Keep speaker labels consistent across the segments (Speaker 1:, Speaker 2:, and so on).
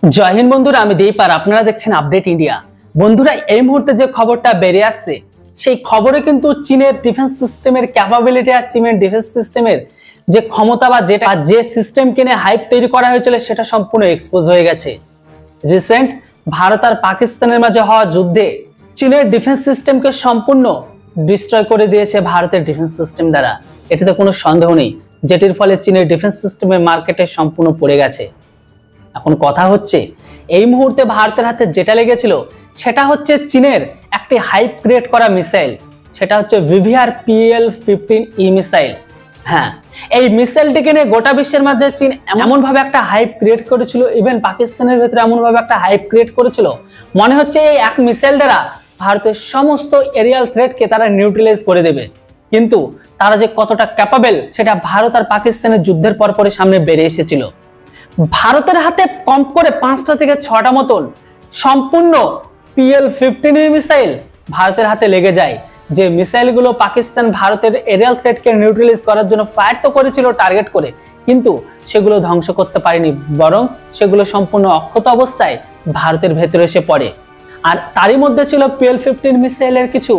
Speaker 1: জয় হিন্দ বন্ধুরা, আমি দীপ আর আপনারা দেখছেন আপডেট ইন্ডিয়া। বন্ধুরা, এই মুহূর্তে যে খবরটা বেরিয়ে আসছে সেই খবরে কিন্তু চীনের ডিফেন্স সিস্টেমের ক্যাপাবিলিটি আর চীনের ডিফেন্স সিস্টেমের যে ক্ষমতা বা যে সিস্টেম কিনে হাইপ তৈরি করা হয়েছিল সেটা সম্পূর্ণ এক্সপোজ হয়ে গেছে। রিসেন্ট ভারত আর পাকিস্তানের মাঝে হওয়া যুদ্ধে চীনের ডিফেন্স সিস্টেমকে সম্পূর্ণ ডিস্ট্রয় করে দিয়েছে ভারতের ডিফেন্স সিস্টেম দ্বারা। এটাতে কোনো সন্দেহ নেই, যেটির ফলে চীনের ডিফেন্স সিস্টেমের মার্কেটে সম্পূর্ণ পড়ে গেছে। এখন কথা হচ্ছে, এই মুহূর্তে ভারতের হাতে যেটা লেগেছিল সেটা হচ্ছে চীনের একটি হাইপ ক্রিয়েট করা মিসাইল, সেটা হচ্ছে VVR-PL-15E মিসাইল। হ্যাঁ, এই মিসাইলটিকে নিয়ে গোটা বিশ্বের মাঝে চীন এমন ভাবে একটা হাইপ ক্রিয়েট করেছিল, ইভেন পাকিস্তানের ভেতরে এমন ভাবে একটা হাইপ ক্রিয়েট করেছিল, মনে হচ্ছে এই এক মিসাইল দ্বারা ভারতের সমস্ত এরিয়াল থ্রেটকে তারা নিউট্রালাইজ করে দেবে। কিন্তু তারা যে কতটা ক্যাপাবেল সেটা ভারত আর পাকিস্তানের যুদ্ধের পরপরই সামনে বেরিয়ে এসেছিল। ভারতের হাতে কম করে 5টা থেকে 6টা মতন সম্পূর্ণ PL-15E মিসাইল ভারতের হাতে লেগে যায়। যে মিসাইলগুলো পাকিস্তান ভারতের এরিয়াল থ্রেটকে নিউট্রালাইজ করার জন্য ফায়ার তো করেছিল টার্গেট করে, কিন্তু সেগুলো ধ্বংস করতে পারেনি, বরং সেগুলো সম্পূর্ণ অক্ষত অবস্থায় ভারতের ভেতরে এসে পড়ে। আর তারই মধ্যে ছিল PL-15 মিসাইলের কিছু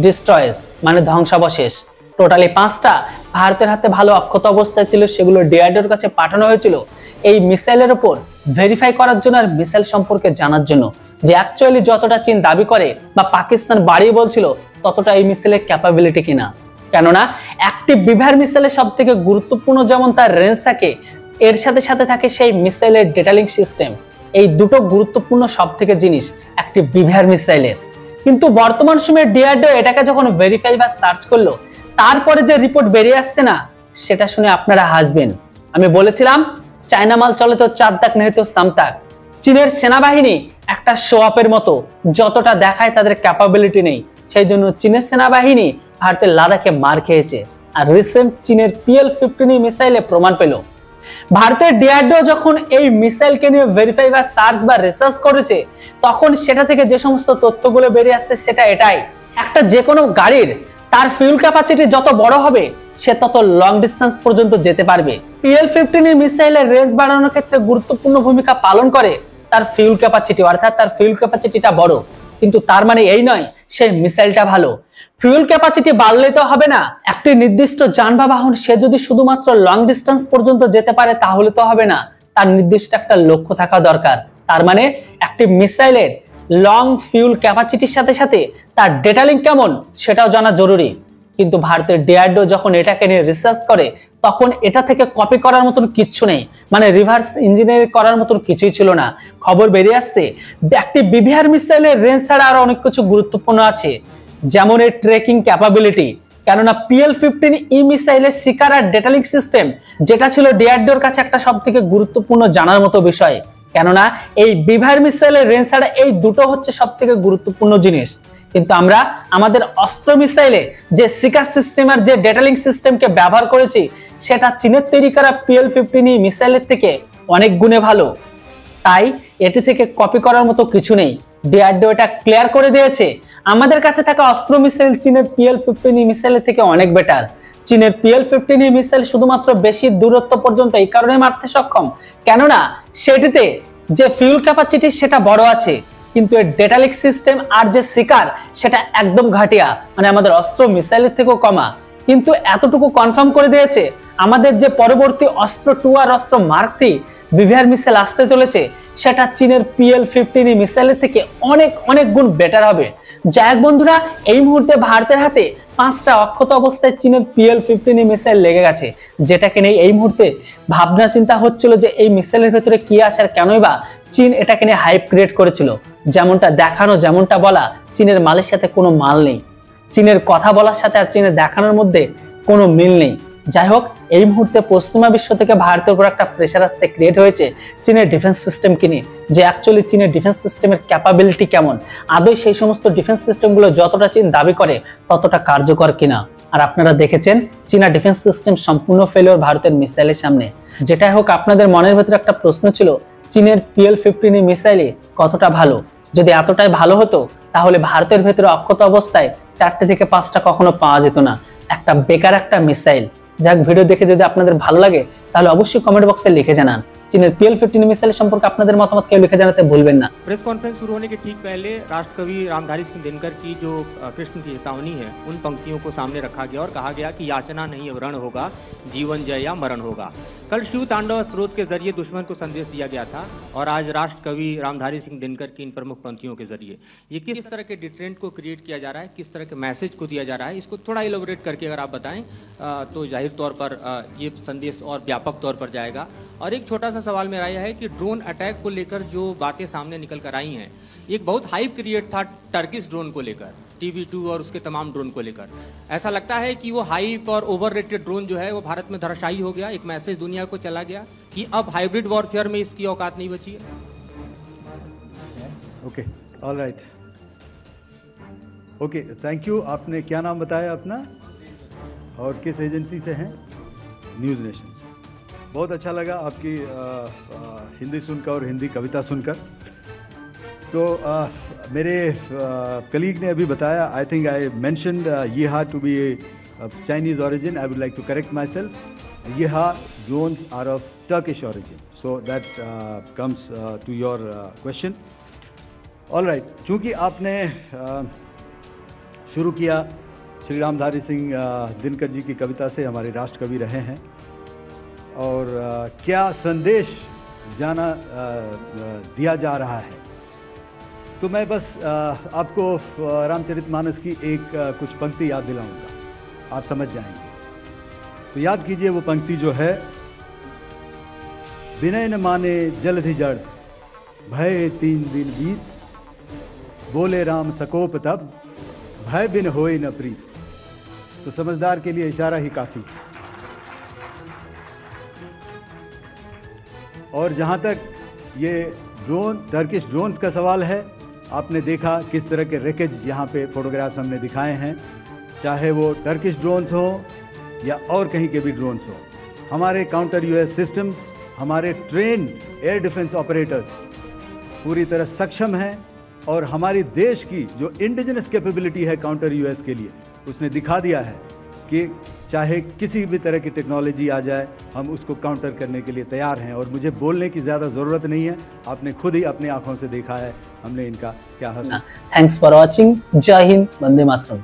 Speaker 1: ডিস্ট্রয়েস মানে ধ্বংসাবশেষ। টোটালি 5টা ভারতের হাতে ভালো অক্ষত অবস্থায় ছিল, সেগুলো ডিআরডিওর কাছে পাঠানো হয়েছিল এই মিসাইলের উপর ভেরিফাই করার জন্য আর মিসাইল সম্পর্কে জানার জন্য, যে অ্যাকচুয়ালি যতটা চীন দাবি করে বা পাকিস্তান বাড়িয়ে বলছিল ততটা এই মিসাইলের ক্যাপাবিলিটি কিনা। কেননা একটি VVR মিসাইলের সব থেকে গুরুত্বপূর্ণ যেমন তার রেঞ্জ থাকে, এর সাথে সাথে থাকে সেই মিসাইলের ডেটালিং সিস্টেম। এই দুটো গুরুত্বপূর্ণ সব থেকে জিনিস একটি VVR মিসাইলের। কিন্তু বর্তমান সময়ে ডিআরডিও এটাকে যখন ভেরিফাই বা সার্চ করলো, তারপরে যে রিপোর্ট বেরিয়ে আসছে না, সেটা শুনে আপনারা হাসবেন। আমি বলেছিলাম চায়না মাল চলে তো 4 তাক নেই তো সাম তাক। চীনের সেনাবাহিনী একটা শো অফের মতো, যতটা দেখায় তাদের ক্যাপাবিলিটি নেই। সেই জন্য চীনের সেনাবাহিনী ভারতের লাদাখে মার খেয়েছে। আর রিসেন্ট চীনের PL-15E মিসাইলে প্রমাণ পেল। ভারতের ডিআরডিও যখন এই মিসাইলকে নিয়ে ভেরিফাই বা সার্চ বা রিসার্চ করেছে, তখন সেটা থেকে যে সমস্ত তথ্যগুলো বেরিয়ে আসছে সেটা এটাই, একটা যে কোনো গাড়ির তার ফিউল ক্যাপাসিটি যত বড় হবে সে তত লং ডিস্টেন্স পর্যন্ত যেতে পারবে। PL-15E মিসাইলের রেঞ্জ বাড়ানোর ক্ষেত্রে গুরুত্বপূর্ণ ভূমিকা পালন করে তার ফিউল ক্যাপাসিটি, অর্থাৎ তার ফিউল ক্যাপাসিটিটা বড়। কিন্তু তার মানে এই নয় সেই মিসাইলটা ভালো। ফিউল ক্যাপাসিটি বাড়লে তো হবে না, একটি নির্দিষ্ট যানবাহন সে যদি শুধুমাত্র লং ডিস্টেন্স পর্যন্ত যেতে পারে তাহলে তো হবে না, তার নির্দিষ্ট একটা লক্ষ্য থাকা দরকার। তার মানে একটি মিসাইলের লং ফিউল ক্যাপাসিটির সাথে সাথে তার ডেটালিং কেমন সেটাও জানা জরুরি। কিন্তু ভারতের ডিআরডিও যখন এটাকে নিয়ে রিসার্চ করে, তখন এটা থেকে কপি করার মতন কিচ্ছু নেই, মানে রিভার্স ইঞ্জিনিয়ারিং করার মতন কিছুই ছিল না। খবর বেরিয়ে আসছে একটি VVR মিসাইলের রেঞ্জ ছাড়া আরো অনেক কিছু গুরুত্বপূর্ণ আছে, যেমন এর ট্রেকিং ক্যাপাবিলিটি। কেননা PL-15E মিসাইলের শিকার আর ডেটালিং সিস্টেম, যেটা ছিল ডিআরডিওর কাছে একটা সব থেকে গুরুত্বপূর্ণ জানার মতো বিষয়। কেননা এই VVR মিসাইলের রেঞ্জ ছাড়া এই দুটো হচ্ছে সব থেকে গুরুত্বপূর্ণ জিনিস। কিন্তু আমরা আমাদের অস্ত্র মিসাইলে যে শিকার সিস্টেম আর যে ডেটালিং সিস্টেমকে ব্যবহার করেছি, সেটা চীনের তৈরি করা PL-15E মিসাইলের থেকে অনেক গুণে ভালো। তাই এটি থেকে কপি করার মতো কিছু নেই। ডিআরডিও এটা ক্লিয়ার করে দিয়েছে, আমাদের কাছে থাকা অস্ত্র মিসাইল চীনের PL-15E মিসাইলের থেকে অনেক বেটার। চীনের PL-15E মিসাইল শুধুমাত্র বেশি দূরত্ব পর্যন্ত এই কারণে মারতে সক্ষম, কেননা সেটিতে যে ফিউল ক্যাপাসিটি সেটা বড় আছে, কিন্তু এর ডেটালিং সিস্টেম আর যে শিকার সেটা একদম ঘাটিয়া, মানে আমাদের অস্ত্র মিসাইলের থেকেও কমা। কিন্তু এতটুকু কনফার্ম করে দিয়েছে, আমাদের যে পরবর্তী অস্ত্র 2 আর অস্ত্র মার্ক 3 VVR মিসাইল আসতে চলেছে, সেটা চীনের PL-15E মিসাইলের থেকে অনেক অনেক গুণ বেটার হবে। যাই হোক বন্ধুরা, এই মুহূর্তে ভারতের হাতে 5টা অক্ষত অবস্থায় চীনের PL-15E মিসাইল লেগে গেছে, যেটাকে নিয়ে এই মুহূর্তে ভাবনা চিন্তা হচ্ছিল যে এই মিসাইলের ভেতরে কি আছে আর কেনই বা চীন এটাকে নিয়ে হাইপ ক্রিয়েট করেছিল। যেমনটা দেখানো যেমনটা বলা, চীনের মালের সাথে কোনো মাল নেই। চীনের কথা বলার সাথে আর চীনের দেখানোর মধ্যে কোনো মিল নেই। যাই হোক, এই মুহূর্তে পশ্চিমা বিশ্ব থেকে ভারতের উপর একটা প্রেশার আসতে ক্রিয়েট হয়েছে চীনের ডিফেন্স সিস্টেমকে নিয়ে, যে অ্যাকচুয়ালি চীনের ডিফেন্স সিস্টেমের ক্যাপাবিলিটি কেমন, আদৌ সেই সমস্ত ডিফেন্স সিস্টেমগুলো যতটা চীন দাবি করে ততটা কার্যকর কিনা। আর আপনারা দেখেছেন চীনা ডিফেন্স সিস্টেম সম্পূর্ণ ফেলিওর ভারতের মিসাইলের সামনে। যেটাই হোক, আপনাদের মনের ভেতরে একটা প্রশ্ন ছিল চীনের PL-15E মিসাইলে কতটা ভালো। যদি এতটাই ভালো হতো তাহলে ভারতের ভেতরে অক্ষত অবস্থায় 4টে থেকে 5টা কখনো পাওয়া যেত না। একটা বেকার একটা মিসাইল। যাক, ভিডিও দেখে যদি আপনাদের ভালো লাগে তাহলে অবশ্যই কমেন্ট বক্সে লিখে জানান। চীনের PL-15 মিসাইল সম্পর্কে আপনাদের মতামত কেউ লিখে জানাতে ভুলবেন না।
Speaker 2: प्रेस कॉन्फ्रेंस शुरू होने के ठीक पहले राष्ट्रकवि रामधारी सिंह दिनकर की जो कृष्ण की चेतावनी है उन पंक्तियों को सामने रखा गया और कहा गया कि याचना नहीं व्रण होगा, जीवन जय या मरण होगा। कल शिव तांडव स्रोत के जरिए दुश्मन को संदेश दिया गया था और आज राष्ट्रकवि रामधारी सिंह दिनकर की इन प्रमुख पंक्तियों के जरिए ये किस तरह के डिटरेंट को क्रिएट किया जा रहा है, किस तरह के मैसेज को दिया जा रहा है, इसको थोड़ा इलोबरेट करके अगर आप बताएं तो जाहिर तौर पर ये संदेश और व्यापक तौर पर जाएगा। और एक छोटा सा सवाल मेरा यह है कि ड्रोन अटैक को लेकर जो बातें सामने निकल कर आई हैं, एक बहुत हाइप क्रिएट था टर्किश ड्रोन को लेकर, TB2 और उसके तमाम ड्रोन को लेकर। ऐसा लगता है कि वो हाइप और ओवररेटेड ड्रोन जो है वो भारत में धराशायी हो गया, एक मैसेज दुनिया को चला गया कि अब हाइब्रिड वॉरफेयर में इसकी औकात नहीं बची है।
Speaker 3: Okay, all right, okay, thank you. आपने क्या नाम बताया अपना और किस एजेंसी से हैं? News nation. बहुत अच्छा लगा आपकी हिंदी सुनकर और हिंदी कविता सुनकर। तो मेरे कलीग ने अभी बताया, आई थिंक आई मेंशन्ड येहा to be Chinese origin. I would like to correct myself. Yeha drones are of Turkish origin. So that comes to your question. All right. चूँकि आपने शुरू किया श्री रामधारी सिंह दिनकर जी की कविता से, हमारे राष्ट्र कवि रहे हैं, और क्या संदेश दिया जा रहा है, तो मैं बस आपको रामचरितमानस की एक कुछ पंक्ति याद दिलाऊंगा, आप समझ जाएंगे। तो याद कीजिए वो पंक्ति जो है, विनय न माने जलधि जड़, भय 3 दिन बीत, बोले राम सकोप तब, भय बिन होए न प्रीत। तो समझदार के लिए इशारा ही काफी। और जहाँ तक ये ड्रोन, टर्किश ड्रोन्स का सवाल है, आपने देखा किस तरह के रेकेज यहाँ पे फोटोग्राफ्स हमने दिखाए हैं, चाहे वो टर्किश ड्रोन्स हो या और कहीं के भी ड्रोन्स हो। हमारे काउंटर यूएस सिस्टम्स, हमारे ट्रेन एयर डिफेंस ऑपरेटर्स पूरी तरह सक्षम हैं, और हमारी देश की जो इंडिजिनस कैपेबिलिटी है काउंटर यूएस के लिए, उसने दिखा दिया है कि चाहे किसी भी तरह की टेक्नोलॉजी आ जाए, हम उसको काउंटर करने के लिए तैयार हैं। और मुझे बोलने की ज़्यादा ज़रूरत नहीं है, आपने खुद ही अपनी आंखों से देखा है हमने इनका क्या हासिल।
Speaker 1: Thanks for watching. जय हिंद, वंदे मातरम।